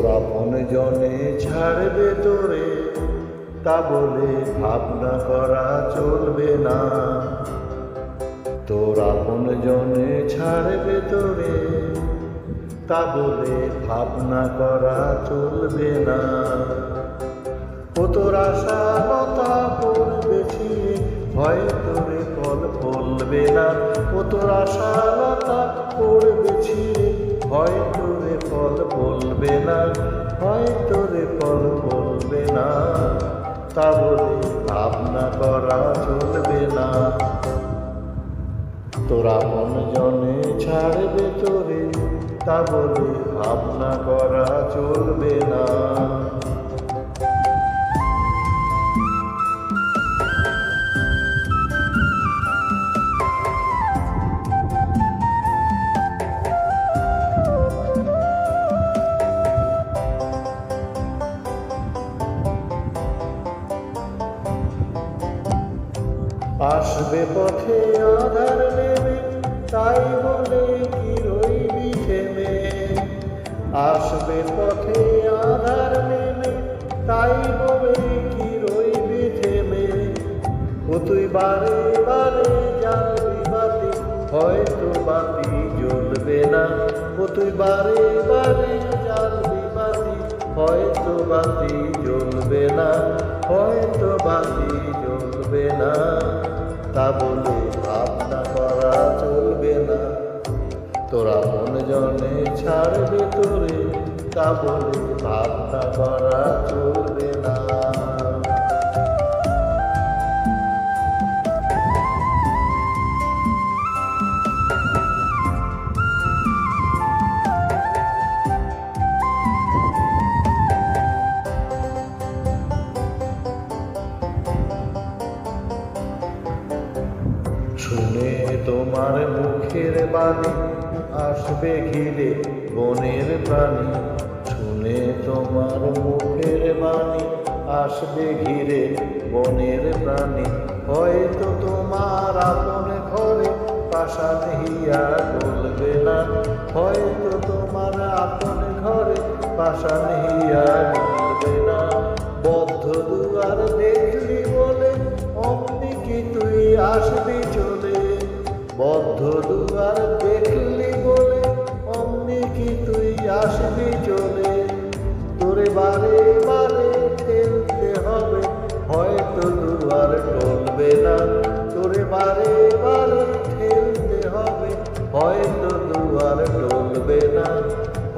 তোর আপন জনে ছাড়বে তোরে, তা বলে ভাবনা করা চলবে না। তোর আপন জনে ছাড়বে তোরে, তা বলে ভাবনা করা চলবে না। ও তোর আশা লতা পড়বে ছিঁড়ে, ভয় তোরে ফল ফলবে না। ও তোর আশা লতা পড়বে ছিঁড়ে, ভয় তোরে ফল ফলবে না। ভয় তোরে ফল ফলবে না, তা বলে ভাবনা করা চলবে না। তোর আপন জনে ছাড়বে তোরে, তা বলে ভাবনা করা চলবে না। আসবে পথে আধার নেমে, তাই বলে কি রইবি থেমে। আসবে পথে আধার নেমে, তাই বলে কি রইবি থেমে। ও তুই বারে বারে জ্বালবি বাতি, হয়তো বাতি জ্বলবে না। ও তুই বারে বারে জ্বালবি বাতি, হয়তো বাতি জ্বলবে না। হয়তো বাতি জ্বলবে না, তা বলে ভাবনা করা চলবে না। তোর আপন জনে ছাড়বে তোরে, তা বলে ভাবনা করা চলবে না। শুনে তোমার মুখের বাণী, আসবে ঘিরে বনের প্রাণী। শুনে তোমার মুখের বাণী, আসবে ঘিরে বনের প্রাণী। হয়তো তোমার আপন ঘরে পাষাণ হিয়া গলবে না। হয়তো তোমার আপন ঘরে পাষাণ হিয়া গলবে না। বদ্ধ দুয়ার দেখলি বলে অমনি কি তুই আসবি চলে। বদ্ধ দুয়ার দেখলি বলে অমনি কি তুই আসবি চলে। তোরে বারে বারে ঠেলতে হবে, হয়তো দুয়ার টলবে না। তোরে বারে বারে ঠেলতে হবে, হয়তো দুয়ার টলবে না।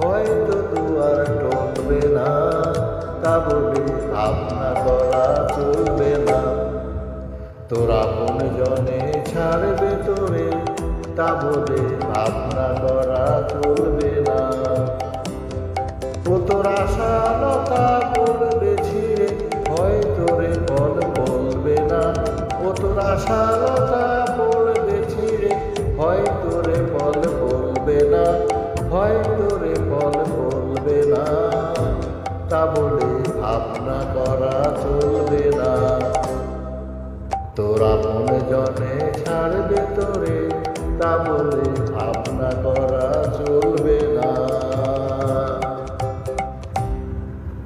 হয়তো দুয়ার টলবে না, তা বলে ভাবনা করা চলবে না। তোর আপন জনে ছাড়বে তোরে, তা বলে ভাবনা করা চলবে না। ও তোর আশা লতা পড়বে ছিঁড়ে, ভয় তোরে ফল ফলবে না। ও তোর আশা লতা পড়বে ছিঁড়ে, ভয় তোরে ফল ফলবে না। ভয় তোরে ফল ফলবে না, তা বলে ভাবনা করা চলবে না। তোর আপন জনে ছাড়বে তোরে, তা বলে ভাবনা করা চলবে না।